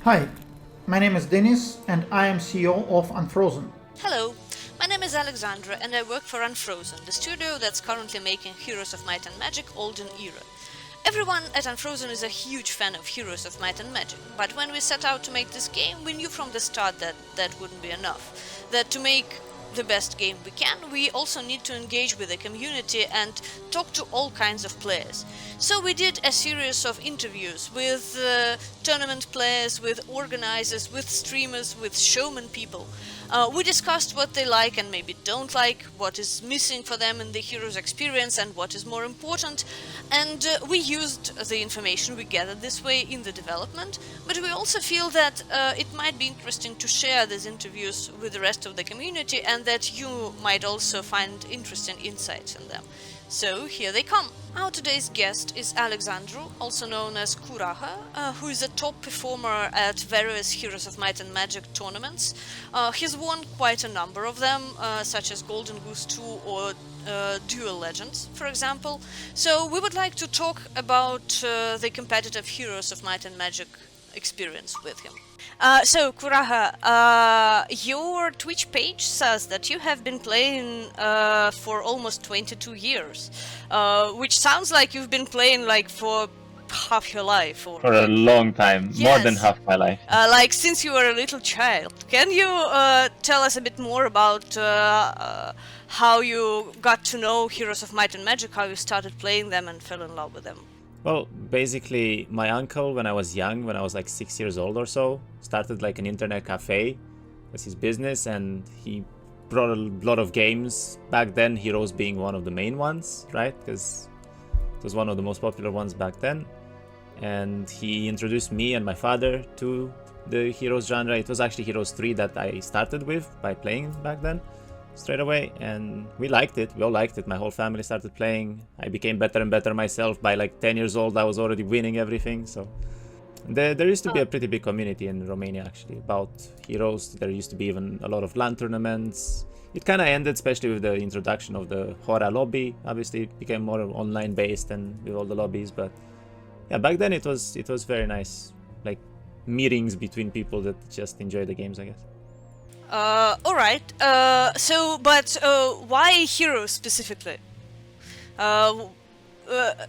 Hi, my name is Denis and I am CEO of Unfrozen. Hello, my name is Alexandra and I work for Unfrozen, the studio that's currently making Heroes of Might and Magic Olden Era. Everyone at Unfrozen is a huge fan of Heroes of Might and Magic, but when we set out to make this game, we knew from the start that that wouldn't be enough. That to make the best game we can, we also need to engage with the community and talk to all kinds of players. So we did a series of interviews with tournament players, with organizers, with streamers, with showman people. We discussed what they like and maybe don't like, what is missing for them in the Heroes experience and what is more important, and we used the information we gathered this way in the development, but we also feel that it might be interesting to share these interviews with the rest of the community and that you might also find interesting insights in them. So here they come. Our today's guest is Alexandru, also known as Kuraha, who is a top performer at various Heroes of Might and Magic tournaments. He's won quite a number of them, such as Golden Goose 2 or Duel Legends, for example. So we would like to talk about the competitive Heroes of Might and Magic experience with him. So, Kuraha, your Twitch page says that you have been playing for almost 22 years, which sounds like you've been playing like for half your life. Or for a long time, more than half my life. Like since you were a little child. Can you tell us a bit more about how you got to know Heroes of Might and Magic, how you started playing them and fell in love with them? Well, basically, my uncle, when I was young, when I was like 6 years old or so, started like an internet cafe. That's his business, and he brought a lot of games. Back then, Heroes being one of the main ones, right? Because it was one of the most popular ones back then. And he introduced me and my father to the Heroes genre. It was actually Heroes 3 that I started with by playing back then, straight away, and we liked it. We all liked it. My whole family started playing. I became better and better myself. By like 10 years old, I was already winning everything. So there used to be a pretty big community in Romania, actually, about Heroes. There used to be even a lot of LAN tournaments. It kind of ended, especially with the introduction of the Hora lobby. Obviously, it became more online based and with all the lobbies. But yeah, back then it was very nice, like meetings between people that just enjoy the games, I guess. Alright, but why Heroes specifically?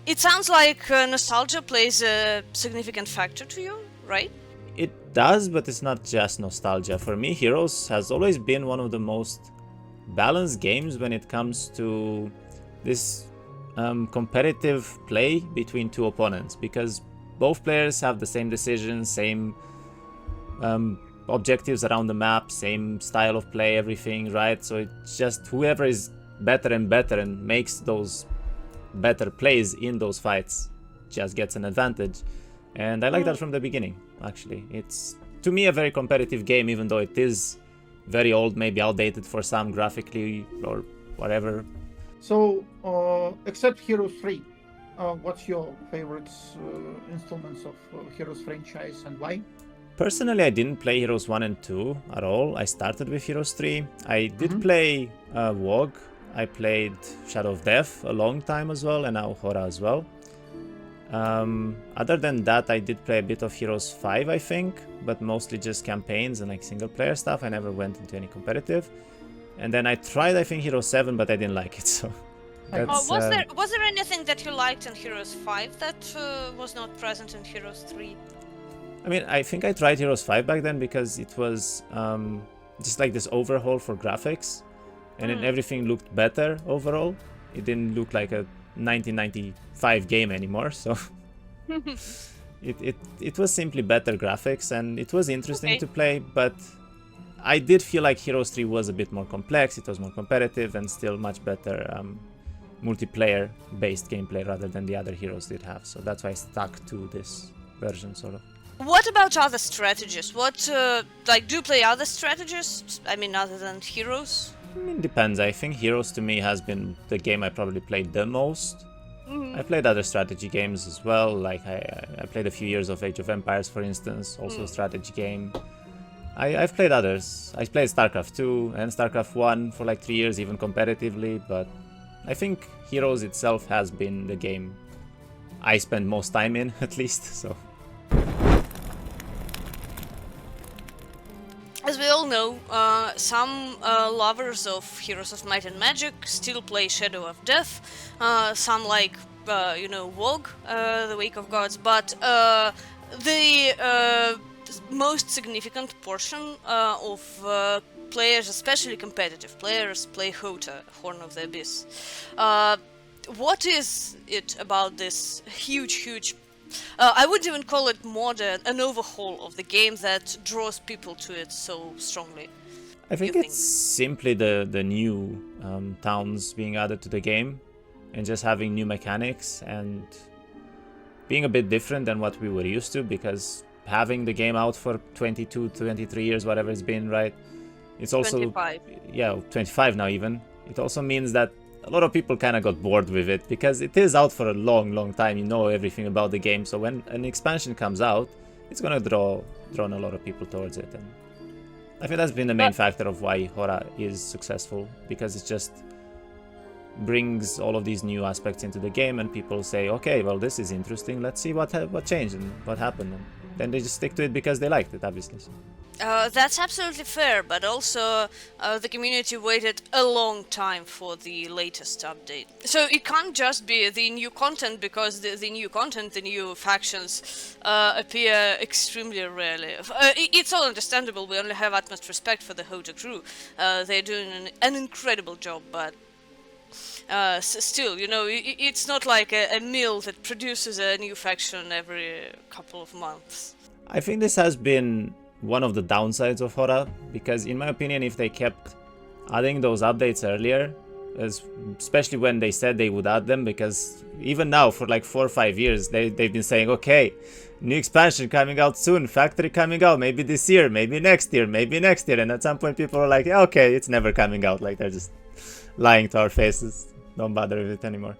It sounds like nostalgia plays a significant factor to you, right? It does, but it's not just nostalgia. For me, Heroes has always been one of the most balanced games when it comes to this competitive play between two opponents, because both players have the same decisions, same objectives around the map, same style of play, everything, right? So it's just whoever is better and better and makes those better plays in those fights just gets an advantage. And I like that from the beginning, actually. It's, to me, a very competitive game, even though it is very old, maybe outdated for some graphically or whatever. So, except Heroes 3, what's your favorite installments of Heroes franchise and why? Personally, I didn't play Heroes 1 and 2 at all. I started with Heroes 3. I did play WoG. I played Shadow of Death a long time as well, and now Hora as well. Other than that, I did play a bit of Heroes 5, I think, but mostly just campaigns and like single player stuff. I never went into any competitive. And then I tried, I think, Heroes 7, but I didn't like it, so... Was there anything that you liked in Heroes 5 that was not present in Heroes 3? I mean, I think I tried Heroes 5 back then because it was just like this overhaul for graphics, and then everything looked better overall. It didn't look like a 1995 game anymore, so it was simply better graphics, and it was interesting to play, but I did feel like Heroes 3 was a bit more complex, it was more competitive, and still much better multiplayer-based gameplay rather than the other Heroes did have, so that's why I stuck to this version, sort of. What about other strategies? What, do you play other strategies? I mean, other than Heroes? I mean, depends. I think Heroes to me has been the game I probably played the most. I played other strategy games as well, like I played a few years of Age of Empires, for instance, also a strategy game. I've played others. I played StarCraft 2 and StarCraft 1 for like 3 years, even competitively, but I think Heroes itself has been the game I spend most time in, at least, so... all know, some lovers of Heroes of Might and Magic still play Shadow of Death. Some like, WoG, the Wake of Gods, but the most significant portion of players, especially competitive players, play HOTA, Horn of the Abyss. What is it about this huge I wouldn't even call it modern, an overhaul of the game that draws people to it so strongly? I think it's simply the new towns being added to the game and just having new mechanics and being a bit different than what we were used to, because having the game out for 22, 23 years, whatever it's been, right? It's also 25. Yeah, 25 now even. It also means that a lot of people kind of got bored with it because it is out for a long time. You know everything about the game, so when an expansion comes out, it's gonna draw a lot of people towards it. And I think that's been the main factor of why HOTA is successful, because it just brings all of these new aspects into the game, and people say, okay, well, this is interesting. Let's see what changed and what happened. And then they just stick to it because they liked it, obviously. That's absolutely fair, but also the community waited a long time for the latest update. So it can't just be the new content, because the new content, the new factions appear extremely rarely. It's all understandable, we only have utmost respect for the HOTA crew. They're doing an incredible job, but still, it's not like a mill that produces a new faction every couple of months. I think this has been one of the downsides of HOTA, because in my opinion, if they kept adding those updates earlier, especially when they said they would add them, because even now for like 4 or 5 years they've been saying, okay, new expansion coming out soon, factory coming out maybe this year, maybe next year, and at some point people are like, yeah, okay, it's never coming out. Like, they're just lying to our faces, don't bother with it anymore.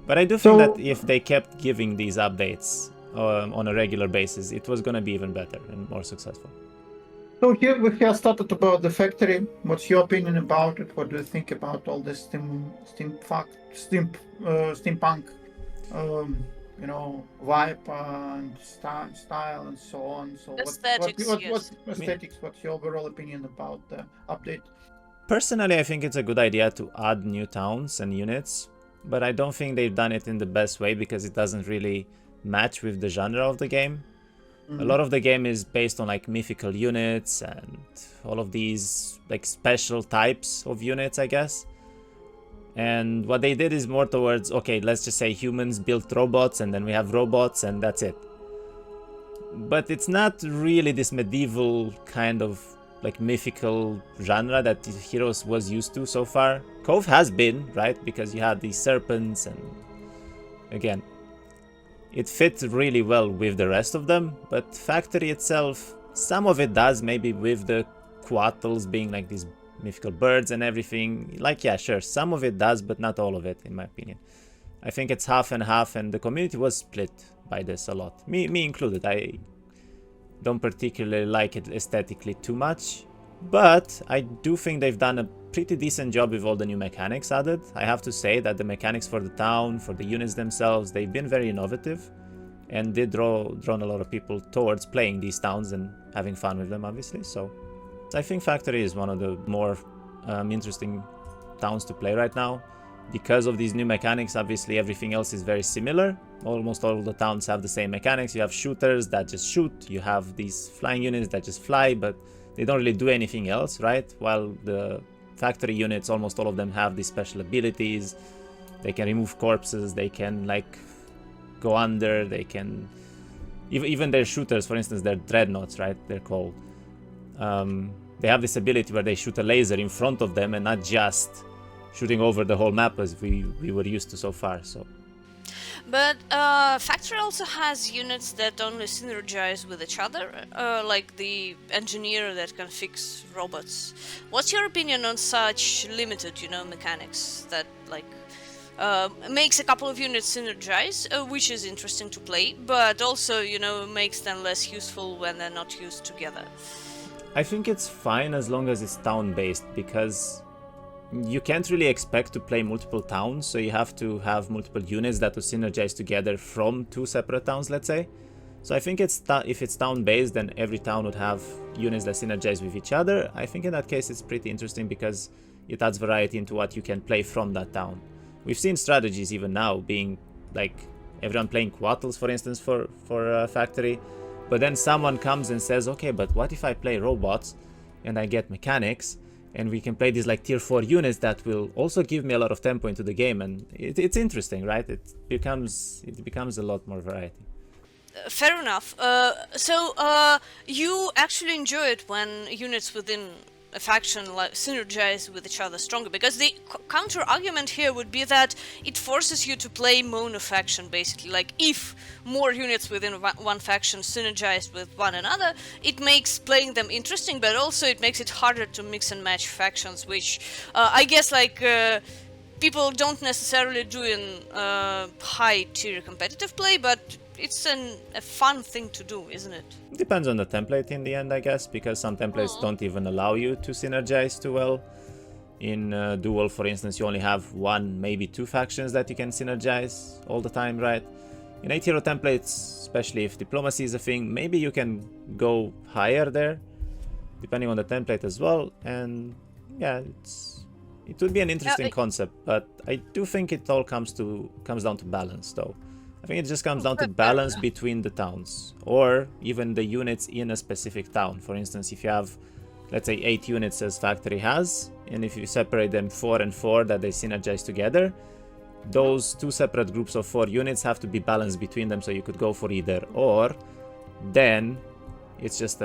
But I do think that if they kept giving these updates on a regular basis, it was going to be even better and more successful. So here we have started about the factory. What's your opinion about it? What do you think about all this steampunk, vibe and style and so on? So aesthetics, what's aesthetics? What's your overall opinion about the update? Personally, I think it's a good idea to add new towns and units, but I don't think they've done it in the best way, because it doesn't really match with the genre of the game. A lot of the game is based on like mythical units and all of these like special types of units, I guess. And what they did is more towards, okay, let's just say humans built robots and then we have robots and that's it. But it's not really this medieval kind of like mythical genre that Heroes was used to so far. Cove has been, right? Because you had these serpents, and again, it fits really well with the rest of them. But Factory itself, some of it does, maybe with the Quattles being like these mythical birds and everything. Like, yeah, sure, some of it does, but not all of it, in my opinion. I think it's half and half, and the community was split by this a lot. Me included. I don't particularly like it aesthetically too much, but I do think they've done a pretty decent job with all the new mechanics added. I have to say that the mechanics for the town, for the units themselves, they've been very innovative and did drawn a lot of people towards playing these towns and having fun with them, obviously. So I think Factory is one of the more interesting towns to play right now. Because of these new mechanics, obviously everything else is very similar. Almost all of the towns have the same mechanics. You have shooters that just shoot, you have these flying units that just fly, but they don't really do anything else, right? While the Factory units, almost all of them have these special abilities. They can remove corpses, they can like go under, they can... Even their shooters, for instance, they're dreadnoughts, right? They're called. They have this ability where they shoot a laser in front of them and not just shooting over the whole map as we were used to so far. So, but Factory also has units that only synergize with each other, like the engineer that can fix robots. What's your opinion on such limited, mechanics that like makes a couple of units synergize, which is interesting to play, but also, makes them less useful when they're not used together? I think it's fine as long as it's town-based, because you can't really expect to play multiple towns, so you have to have multiple units that will synergize together from two separate towns, let's say. So I think if it's town-based, then every town would have units that synergize with each other. I think in that case it's pretty interesting because it adds variety into what you can play from that town. We've seen strategies even now being like everyone playing Quattles, for instance, for Factory. But then someone comes and says, okay, but what if I play robots and I get mechanics and we can play these like tier 4 units that will also give me a lot of tempo into the game, and it's interesting, right? It becomes a lot more variety. Fair enough. So you actually enjoy it when units within a faction like synergize with each other stronger, because the counter argument here would be that it forces you to play mono faction, basically. Like, if more units within one faction synergize with one another, it makes playing them interesting, but also it makes it harder to mix and match factions, which I guess like people don't necessarily do in high tier competitive play, but it's a fun thing to do, isn't it? Depends on the template in the end, I guess, because some templates don't even allow you to synergize too well. In Duel, for instance, you only have one, maybe two factions that you can synergize all the time, right? In 8-hero templates, especially if diplomacy is a thing, maybe you can go higher there, depending on the template as well. And yeah, it would be an interesting concept, but I do think it all comes down to balance, though. I think it just comes down to balance between the towns, or even the units in a specific town. For instance, if you have, let's say, 8 units as Factory has, and if you separate them 4 and 4 that they synergize together, those two separate groups of 4 units have to be balanced between them, so you could go for either or. Then it's just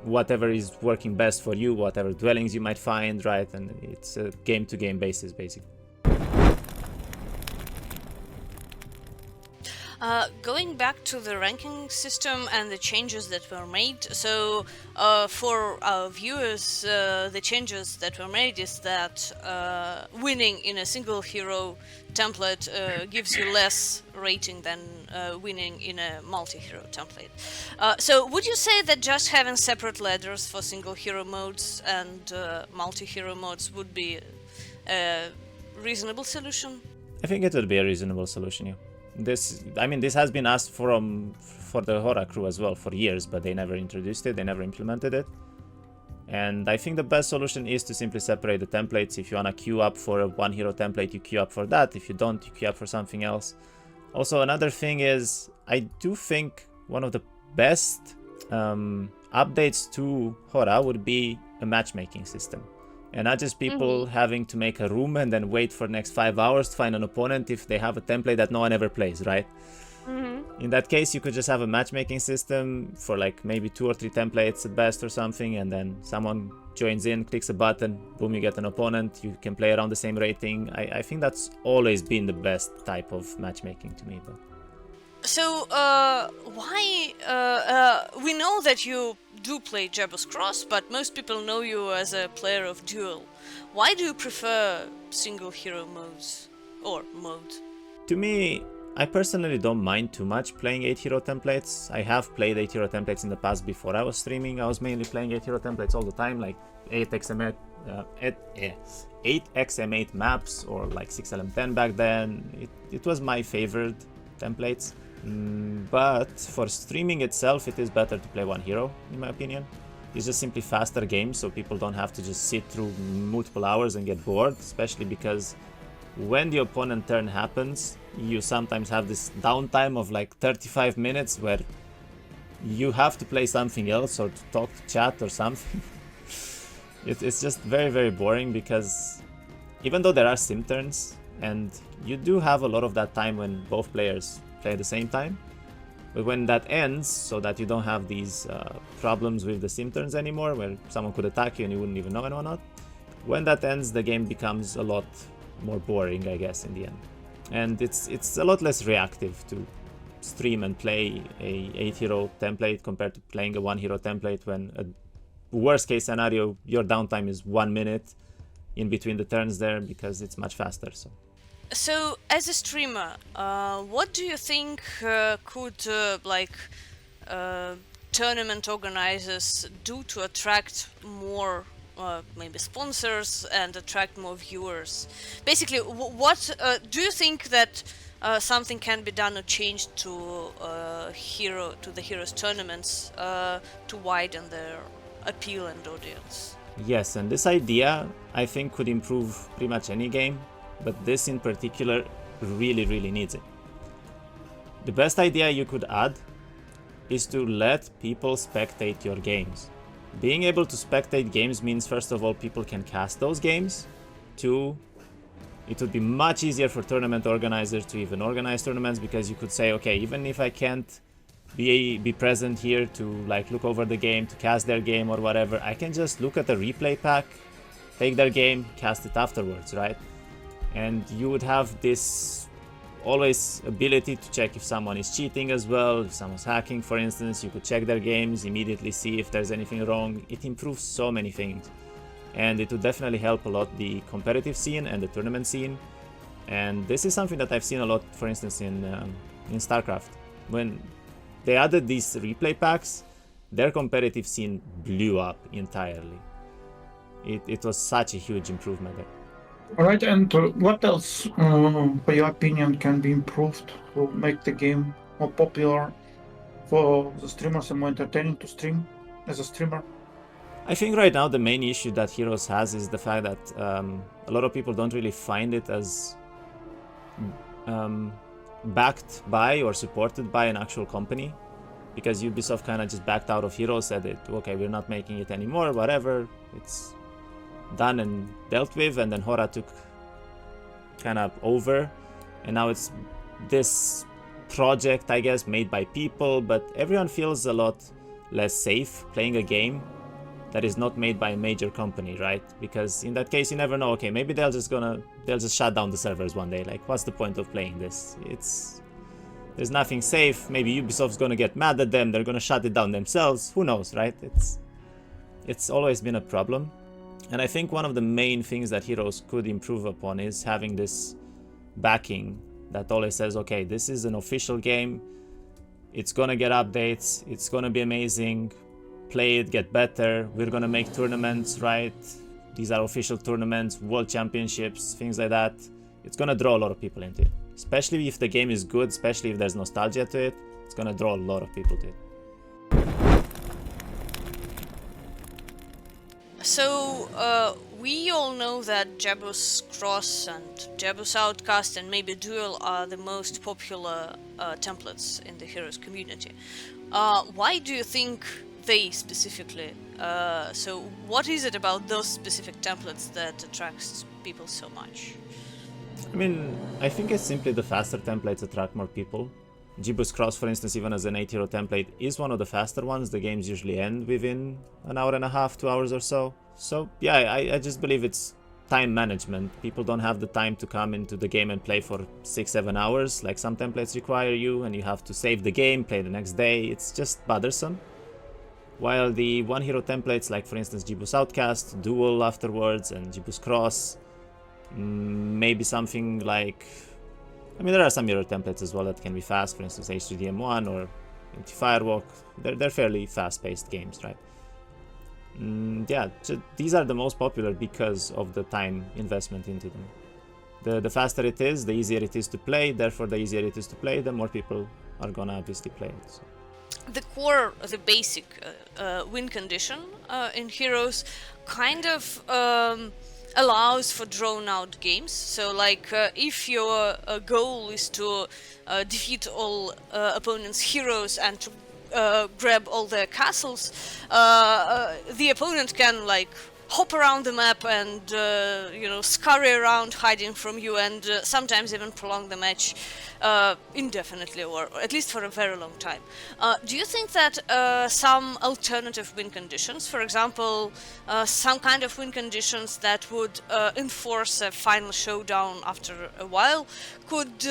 whatever is working best for you, whatever dwellings you might find, right? And it's a game-to-game basis, basically. Going back to the ranking system and the changes that were made, so for our viewers, the changes that were made is that winning in a single hero template gives you less rating than winning in a multi-hero template. So would you say that just having separate ladders for single hero modes and multi-hero modes would be a reasonable solution? I think it would be a reasonable solution, yeah. This has been asked for the Hora crew as well for years, but they never introduced it, they never implemented it. And I think the best solution is to simply separate the templates. If you want to queue up for a one hero template, you queue up for that. If you don't, you queue up for something else. Also, another thing is, I do think one of the best updates to Hora would be a matchmaking system. And not just people having to make a room and then wait for the next 5 hours to find an opponent if they have a template that no one ever plays, right? In that case, you could just have a matchmaking system for like maybe 2 or 3 templates at best or something, and then someone joins in, clicks a button, boom, you get an opponent, you can play around the same rating. I think that's always been the best type of matchmaking to me. But so, why... we know that you do play Jabber's Cross, but most people know you as a player of Duel. Why do you prefer single hero modes, or modes? To me, I personally don't mind too much playing 8-hero templates. I have played 8-hero templates in the past before I was streaming. I was mainly playing 8-hero templates all the time, like 8xm8 maps or like 6LM10 back then. It was my favorite templates. But for streaming itself, it is better to play one hero, in my opinion. It's just simply faster games, so people don't have to just sit through multiple hours and get bored, especially because when the opponent turn happens, you sometimes have this downtime of like 35 minutes where you have to play something else or to talk to chat or something. It's just very, very boring, because even though there are sim turns, and you do have a lot of that time when both players play at the same time, but when that ends, so that you don't have these problems with the sim turns anymore, where someone could attack you and you wouldn't even know it or not, when that ends, the game becomes a lot more boring, I guess, in the end. And it's a lot less reactive to stream and play a 8-hero template compared to playing a 1-hero template, when a worst case scenario, your downtime is 1 minute in between the turns there, because it's much faster. So, as a streamer, what do you think could tournament organizers do to attract more maybe sponsors and attract more viewers? Basically, what do you think that something can be done or changed to the heroes tournaments to widen their appeal and audience. Yes, and this idea I think could improve pretty much any game, but this in particular really needs it. The best idea you could add is to let people spectate your games. Being able to spectate games means, first of all, people can cast those games. 2, it would be much easier for tournament organizers to even organize tournaments, because you could say, okay, even if I can't be present here to like look over the game, to cast their game or whatever, I can just look at the replay pack, take their game, cast it afterwards, right? And you would have this always ability to check if someone is cheating as well. If someone's hacking, for instance, you could check their games, immediately see if there's anything wrong. It improves so many things, and it would definitely help a lot the competitive scene and the tournament scene. And this is something that I've seen a lot, for instance, in StarCraft. When they added these replay packs, their competitive scene blew up entirely. It was such a huge improvement there. All right, and what else, for your opinion, can be improved to make the game more popular for the streamers and more entertaining to stream as a streamer? I think right now the main issue that Heroes has is the fact that a lot of people don't really find it as backed by or supported by an actual company, because Ubisoft kind of just backed out of Heroes, said it, okay, we're not making it anymore, whatever, it's done and dealt with, and then Hora took kind of over, and now it's this project, I guess, made by people, but everyone feels a lot less safe playing a game that is not made by a major company, right? Because in that case, you never know, okay, maybe they'll just shut down the servers one day. Like, what's the point of playing this? There's nothing safe. Maybe Ubisoft's gonna get mad at them, they're gonna shut it down themselves, who knows, right? It's always been a problem. And I think one of the main things that Heroes could improve upon is having this backing that always says, okay, this is an official game, it's gonna get updates, it's gonna be amazing, play it, get better, we're gonna make tournaments, right? These are official tournaments, world championships, things like that. It's gonna draw a lot of people into it. Especially if the game is good, especially if there's nostalgia to it, it's gonna draw a lot of people to it. So, we all know that Jabus Cross and Jabus Outcast and maybe Duel are the most popular templates in the Heroes community. Why do you think they specifically? So, what is it about those specific templates that attracts people so much? I mean, I think it's simply the faster templates attract more people. Jibus Cross, for instance, even as an 8-hero template, is one of the faster ones. The games usually end within an hour and a half, 2 hours or so. So yeah, I just believe it's time management. People don't have the time to come into the game and play for 6-7 hours, like some templates require you, and you have to save the game, play the next day. It's just bothersome. While the 1-hero templates, like for instance Jibus Outcast, Duel afterwards, and Jibus Cross, maybe something like... I mean, there are some hero templates as well that can be fast, for instance H3DM1 or Firewalk. They're fairly fast-paced games, right? Yeah, these are the most popular because of the time investment into them. The faster it is, the easier it is to play, therefore the easier it is to play, the more people are gonna obviously play it. So. The core, the basic win condition in Heroes kind of allows for drawn-out games. So, like, if your goal is to defeat all opponents' heroes and to grab all their castles, the opponent can, like, hop around the map and, scurry around hiding from you, and sometimes even prolong the match indefinitely, or at least for a very long time. Do you think that some alternative win conditions, for example, some kind of win conditions that would enforce a final showdown after a while, could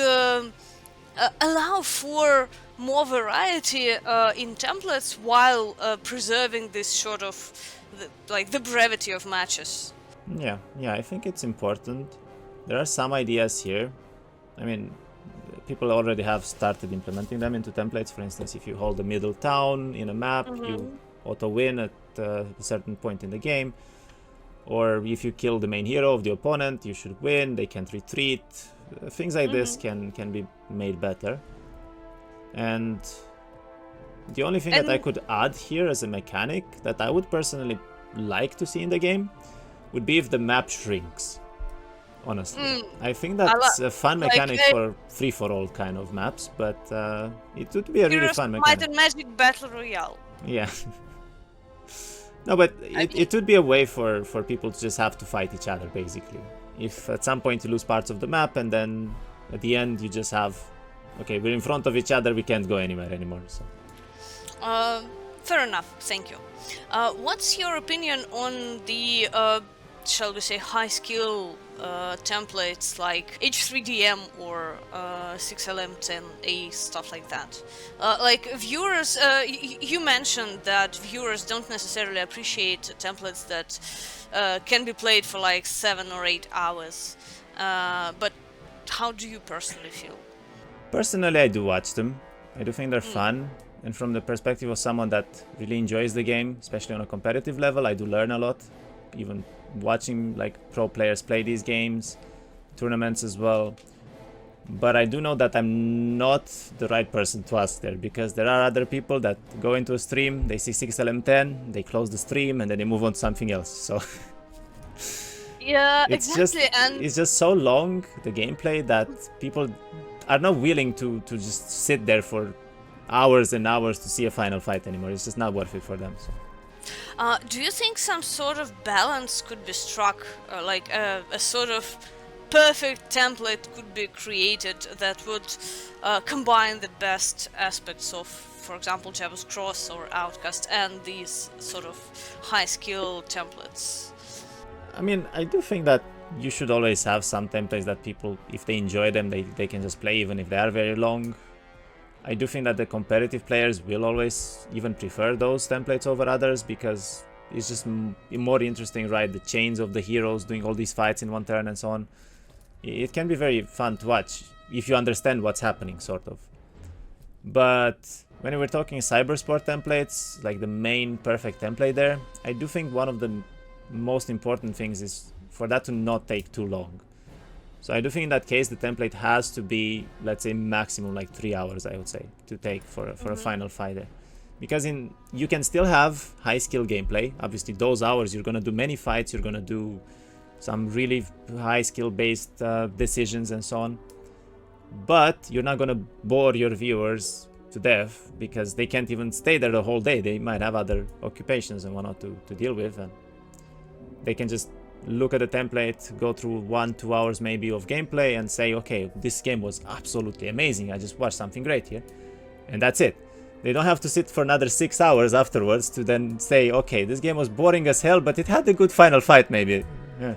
allow for more variety in templates while preserving this sort of the brevity of matches? Yeah, I think it's important. There are some ideas here. I mean, people already have started implementing them into templates. For instance, if you hold the middle town in a map, you auto-win at a certain point in the game. Or if you kill the main hero of the opponent, you should win, they can't retreat. Things like this can be made better. And the only thing that I could add here as a mechanic that I would personally like to see in the game would be if the map shrinks. Honestly, I think that's a fun mechanic for free-for-all kind of maps, but it would be a really fun mechanic. Might and Magic Battle Royale. Yeah. No, but it would be a way for people to just have to fight each other, basically. If at some point you lose parts of the map and then at the end you just have, okay, we're in front of each other, we can't go anywhere anymore. So. Fair enough, thank you. What's your opinion on the, shall we say, high-skill templates like H3DM or 6LM10A, stuff like that? Like viewers, you mentioned that viewers don't necessarily appreciate templates that can be played for like 7 or 8 hours. But how do you personally feel? Personally, I do watch them. I do think they're fun. And from the perspective of someone that really enjoys the game, especially on a competitive level, I do learn a lot. Even watching like pro players play these games, tournaments as well. But I do know that I'm not the right person to ask there, because there are other people that go into a stream, they see 6LM10, they close the stream, and then they move on to something else. So yeah, exactly. It's just so long, the gameplay, that people are not willing to just sit there for hours and hours to see a final fight anymore. It's just not worth it for them. So. Do you think some sort of balance could be struck, like a sort of perfect template could be created that would combine the best aspects of, for example, Jawa's Cross or Outcast and these sort of high-skill templates? I mean, I do think that you should always have some templates that people, if they enjoy them, they can just play even if they are very long. I do think that the competitive players will always even prefer those templates over others, because it's just more interesting, right? The chains of the heroes doing all these fights in one turn and so on. It can be very fun to watch if you understand what's happening, sort of. But when we're talking cybersport templates, like the main perfect template there, I do think one of the most important things is for that to not take too long. So I do think in that case the template has to be, let's say, maximum like 3 hours, I would say, to take for a final fighter. Because you can still have high skill gameplay. Obviously those hours you're gonna do many fights, you're gonna do some really high skill based decisions and so on. But you're not gonna bore your viewers to death, because they can't even stay there the whole day. They might have other occupations and whatnot to deal with, and they can just look at the template, go through 1-2 hours maybe of gameplay and say, okay, this game was absolutely amazing, I just watched something great here, and that's it. They don't have to sit for another 6 hours afterwards to then say, okay, this game was boring as hell, but it had a good final fight maybe. Yeah.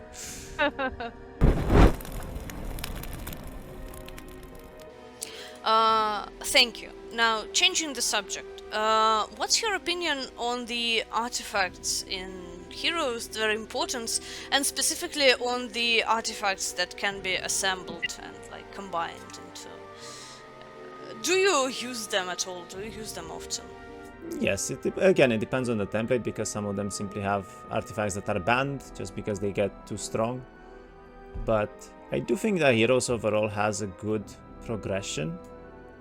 Thank you. Now, changing the subject, what's your opinion on the artifacts in Heroes, their importance, and specifically on the artifacts that can be assembled and like combined into? Do you use them at all? Do you use them often? Yes, again, it depends on the template, because some of them simply have artifacts that are banned just because they get too strong. But I do think that Heroes overall has a good progression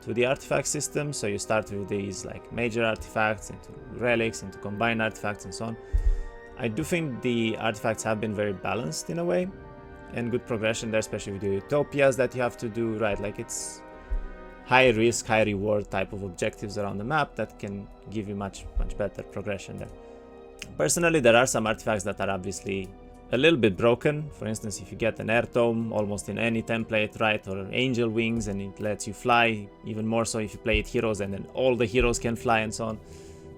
to the artifact system. So you start with these like major artifacts, into relics, into combined artifacts and so on. I do think the artifacts have been very balanced in a way, and good progression there, especially with the utopias that you have to do, right? Like it's high risk, high reward type of objectives around the map that can give you much better progression there. Personally, there are some artifacts that are obviously a little bit broken. For instance, if you get an air tome almost in any template, right, or angel wings and it lets you fly, even more so if you play it heroes and then all the heroes can fly and so on.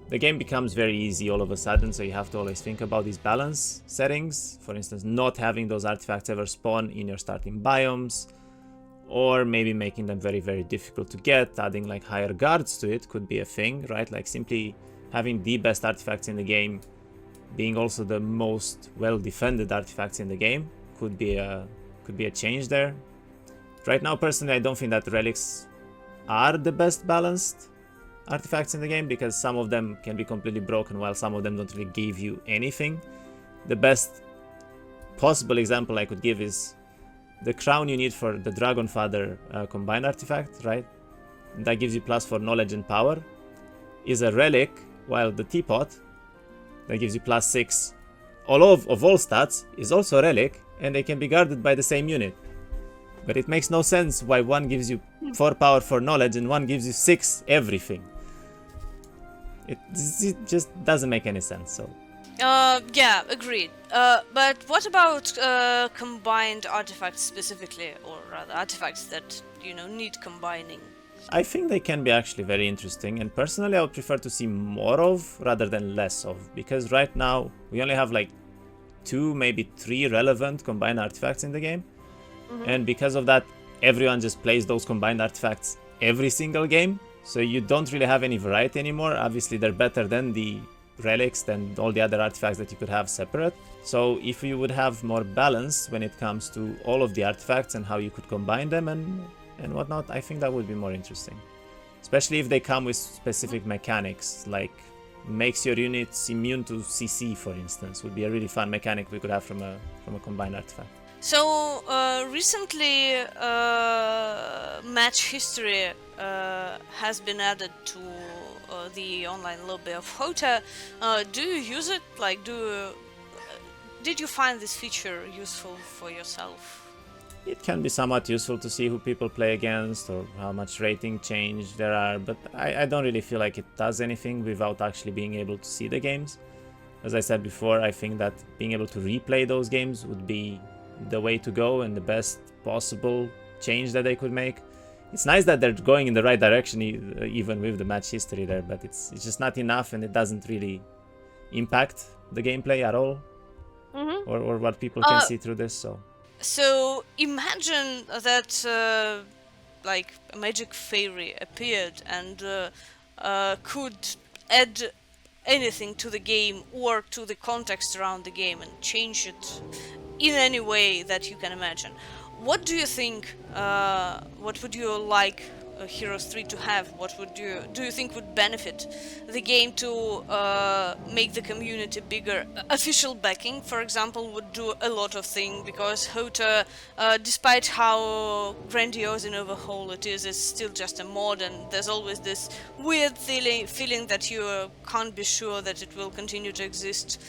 The game becomes very easy all of a sudden, so you have to always think about these balance settings. For instance, not having those artifacts ever spawn in your starting biomes, or maybe making them very, very difficult to get. Adding like higher guards to it could be a thing, right? Like simply having the best artifacts in the game being also the most well-defended artifacts in the game could be a change there. Right now, personally, I don't think that relics are the best balanced artifacts in the game, because some of them can be completely broken while some of them don't really give you anything. The best possible example I could give is the crown you need for the Dragon Father combined artifact, right? That gives you +4 knowledge and power, is a relic, while the teapot that gives you +6 of all stats is also a relic, and they can be guarded by the same unit. But it makes no sense why one gives you 4 power for knowledge and one gives you 6 everything. It just doesn't make any sense. So Yeah, agreed. But what about combined artifacts specifically, or rather artifacts that, need combining? I think they can be actually very interesting, and personally I would prefer to see more of rather than less of, because right now we only have like 2, maybe 3 relevant combined artifacts in the game. And because of that, everyone just plays those combined artifacts every single game, so you don't really have any variety anymore. Obviously they're better than the relics, than all the other artifacts that you could have separate. So if you would have more balance when it comes to all of the artifacts and how you could combine them and whatnot, I think that would be more interesting. Especially if they come with specific mechanics, like makes your units immune to CC, for instance, would be a really fun mechanic we could have from a combined artifact. So recently, match history has been added to the online lobby of HOTA. Do you use it? Like, did you find this feature useful for yourself? It can be somewhat useful to see who people play against or how much rating change there are, but I don't really feel like it does anything without actually being able to see the games. As I said before, I think that being able to replay those games would be the way to go and the best possible change that they could make. It's nice that they're going in the right direction even with the match history there, but it's just not enough, and it doesn't really impact the gameplay at all, or what people can see through this. So imagine that like a magic fairy appeared and could add anything to the game or to the context around the game and change it in any way that you can imagine. What do you think? What would you like Heroes 3 to have? What do you think would benefit the game to make the community bigger? Official backing, for example, would do a lot of things, because HOTA, despite how grandiose and overhaul it is still just a mod, and there's always this weird feeling that you can't be sure that it will continue to exist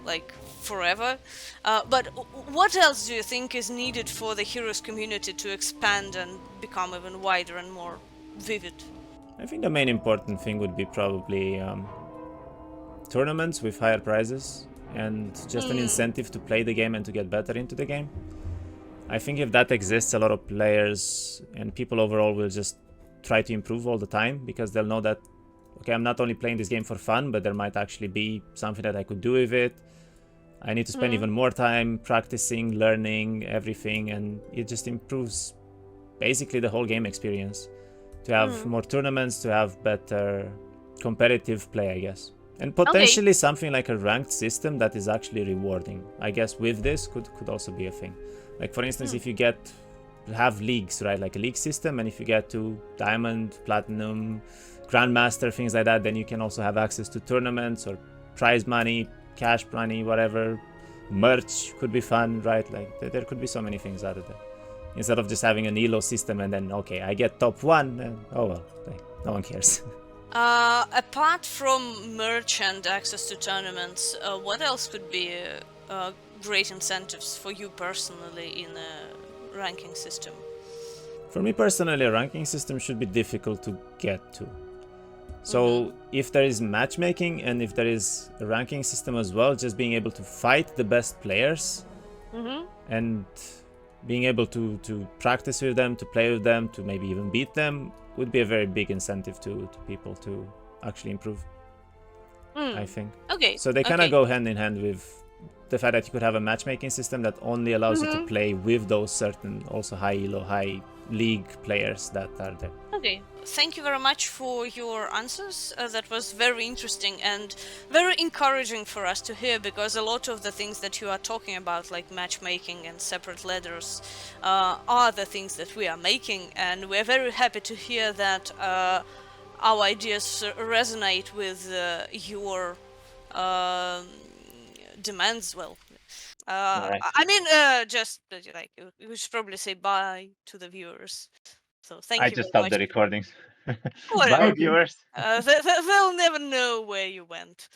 like forever. But what else do you think is needed for the Heroes community to expand and become even wider and more vivid? I think the main important thing would be probably tournaments with higher prizes and just an incentive to play the game and to get better into the game. I think if that exists, a lot of players and people overall will just try to improve all the time, because they'll know that, okay, I'm not only playing this game for fun, but there might actually be something that I could do with it. I need to spend even more time practicing, learning everything, and it just improves basically the whole game experience. To have more tournaments, to have better competitive play, I guess. And potentially something like a ranked system that is actually rewarding, I guess, with this could also be a thing. Like, for instance, if you have leagues, right, like a league system, and if you get to Diamond, Platinum, Grandmaster, things like that, then you can also have access to tournaments or prize money, cash money, whatever. Merch could be fun, right? Like, there could be so many things out of there. Instead of just having an elo system and then, okay, I get top 1, and oh well, like, no one cares. Apart from merch and access to tournaments, what else could be great incentives for you personally in a ranking system? For me personally, a ranking system should be difficult to get to. So if there is matchmaking and if there is a ranking system as well, just being able to fight the best players and being able to practice with them, to play with them, to maybe even beat them, would be a very big incentive to people to actually improve, I think. Okay. So they kind of go hand in hand with the fact that you could have a matchmaking system that only allows you to play with those certain also high elo, high league players that are there. Okay. Thank you very much for your answers. That was very interesting and very encouraging for us to hear, because a lot of the things that you are talking about, like matchmaking and separate ladders, are the things that we are making, and we're very happy to hear that our ideas resonate with your demands well. Nice. I mean, just like we should probably say bye to the viewers. So thank I you just very stopped the much. recordings. Whatever. Bye, viewers. They'll never know where you went.